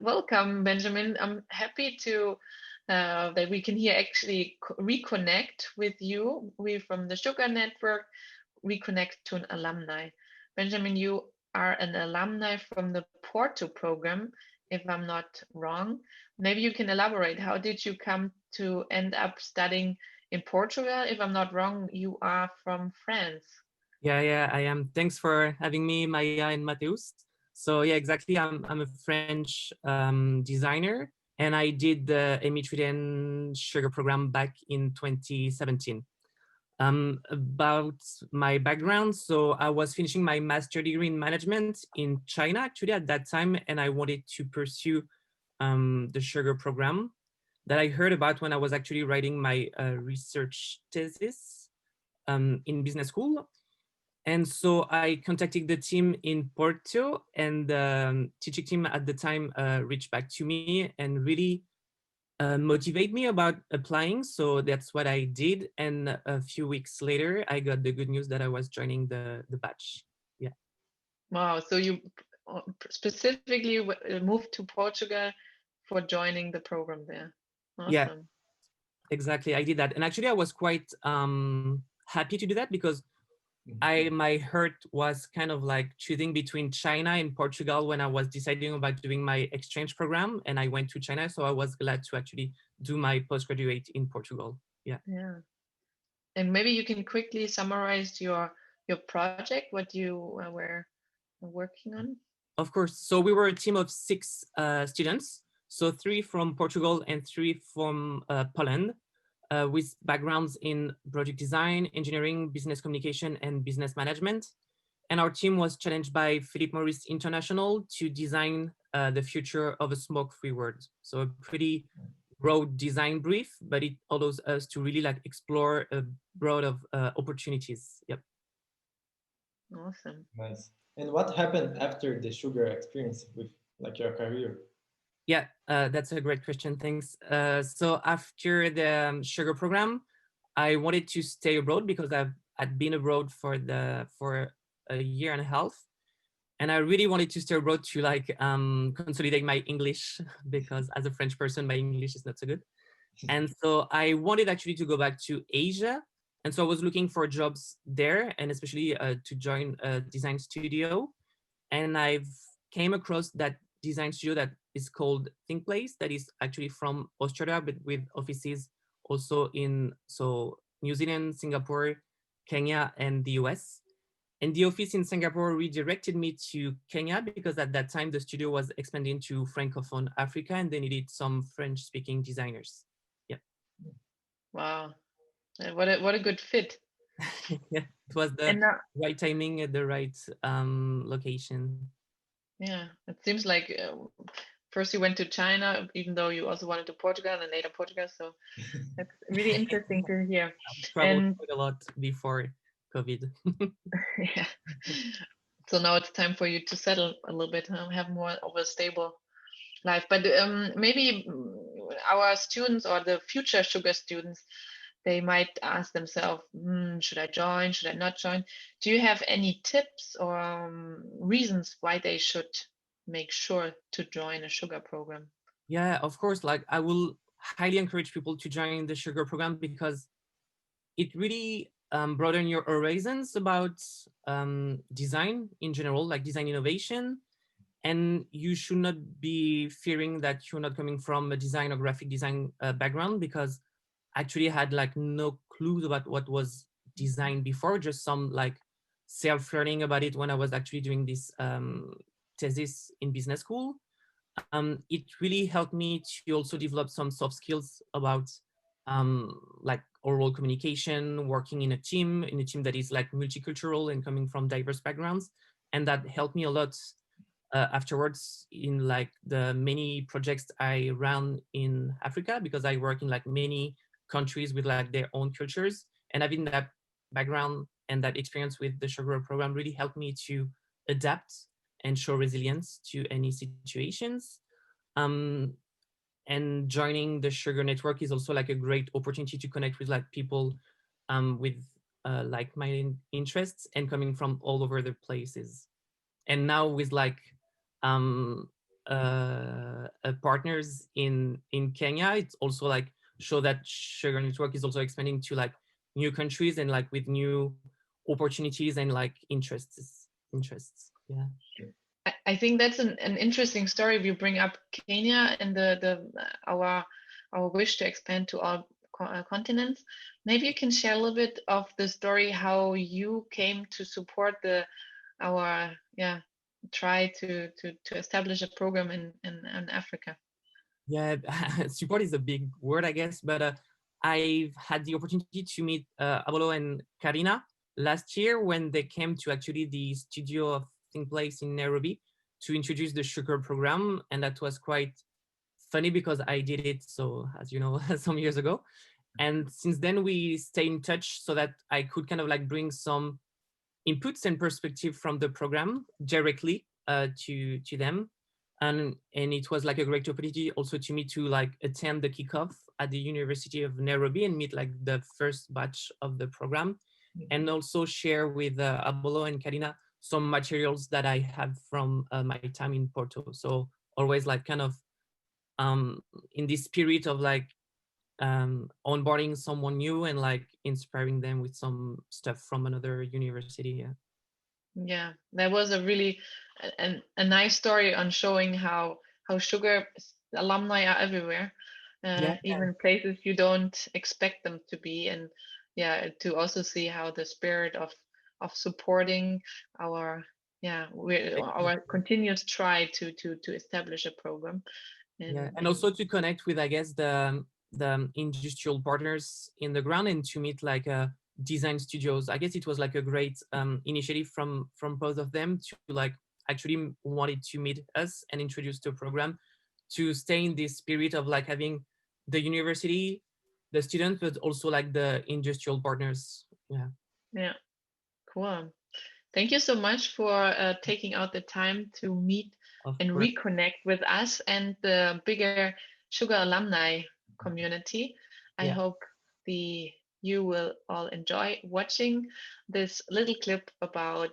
welcome, Benjamin. I'm happy to that we can here actually reconnect with you. We from the Sugar Network reconnect to an alumni. Benjamin, you are an alumni from the Porto program, if I'm not wrong. Maybe you can elaborate. How did you come to end up studying in Portugal? If I'm not wrong, you are from France. Yeah, I am. Thanks for having me, Maya and Mateus. So yeah, exactly. I'm a French designer, and I did the Emitrident Sugar program back in 2017. About my background, so I was finishing my master degree in management in China actually at that time, and I wanted to pursue the sugar program that I heard about when I was actually writing my research thesis in business school. And so I contacted the team in Porto, and the teaching team at the time reached back to me and really motivate me about applying. So that's what I did. And a few weeks later, I got the good news that I was joining the batch. Yeah. Wow. So you specifically moved to Portugal for joining the program there. Yeah, Awesome. exactly. I did that. And actually, I was quite happy to do that because my heart was kind of like choosing between China and Portugal when I was deciding about doing my exchange program, and I went to China, so I was glad to actually do my postgraduate in Portugal. Yeah. Yeah. And maybe you can quickly summarize your project, what you were working on. Of course. So we were a team of six students, so three from Portugal and three from Poland, with backgrounds in project design, engineering, business communication, and business management. And our team was challenged by Philip Morris International to design the future of a smoke-free world. So a pretty broad design brief, but it allows us to really like explore a broad of opportunities. Yep. Awesome. Nice. And what happened after the sugar experience with like your career? Yeah, that's a great question. Thanks. So after the sugar program, I wanted to stay abroad because I'd been abroad for a year and a half, and I really wanted to stay abroad to like consolidate my English because as a French person, my English is not so good. And so I wanted actually to go back to Asia, and so I was looking for jobs there, and especially to join a design studio. And I've came across that design studio that is called Think Place, that is actually from Australia, but with offices also in New Zealand, Singapore, Kenya, and the US. And the office in Singapore redirected me to Kenya because at that time the studio was expanding to Francophone Africa and they needed some French-speaking designers. Yeah. Wow. What a good fit. Yeah, it was the And right timing at the right location. yeah, it seems like first you went to China, even though you also wanted to Portugal and later Portugal. So that's really interesting to hear. Traveled And quite a lot before COVID. yeah, so now it's time for you to settle a little bit, have more of a stable life. But maybe our students or the future sugar students, they might ask themselves, should I join? Should I not join? Do you have any tips or reasons why they should make sure to join a sugar program? Yeah, of course. Like I will highly encourage people to join the sugar program because it really broaden your horizons about design in general, like design innovation. And you should not be fearing that you're not coming from a design or graphic design background because I actually had like no clue about what was design before, just some like self-learning about it when I was actually doing this thesis in business school. It really helped me to also develop some soft skills about like oral communication, working in a team that is like multicultural and coming from diverse backgrounds. And that helped me a lot afterwards in like the many projects I ran in Africa because I work in like many countries with like their own cultures. And having that background and that experience with the sugar program really helped me to adapt and show resilience to any situations. Um, and joining the sugar network is also like a great opportunity to connect with like people with like my interests and coming from all over the places. And now with like partners in Kenya. It's also like show that Sugar Network is also expanding to like new countries and like with new opportunities and like interests. Yeah. I think that's an interesting story. You bring up Kenya and our wish to expand to all continents. Maybe you can share a little bit of the story how you came to support our try to establish a program in Africa. Yeah, support is a big word, I guess, but I've had the opportunity to meet Abolo and Karina last year when they came to actually the studio of Think Place in Nairobi to introduce the sugar program, and that was quite funny because I did it, so as you know, some years ago, and since then we stay in touch so that I could kind of like bring some inputs and perspective from the program directly to them. And it was like a great opportunity also to me to like attend the kickoff at the University of Nairobi and meet like the first batch of the program, and also share with Abolo and Karina some materials that I have from my time in Porto. So always like kind of in this spirit of like onboarding someone new and like inspiring them with some stuff from another university. Yeah, that was a really a nice story on showing how sugar alumni are everywhere, even places you don't expect them to be, and to also see how the spirit of supporting our our continuous try to establish a program. And also to connect with, I guess, the industrial partners in the ground and to meet like design studios. I guess it was like a great initiative from both of them to like actually wanted to meet us and introduce the program to stay in this spirit of like having the university, the students, but also like the industrial partners. Yeah, cool. Thank you so much for taking out the time to meet and reconnect with us and the bigger Sugar alumni community. I hope you will all enjoy watching this little clip about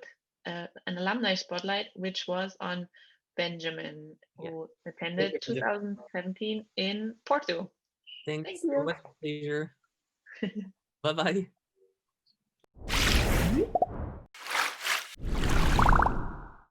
an alumni spotlight, which was on Benjamin, who attended 2017 in Porto. Thanks. Thank you. It was a pleasure. Bye-bye.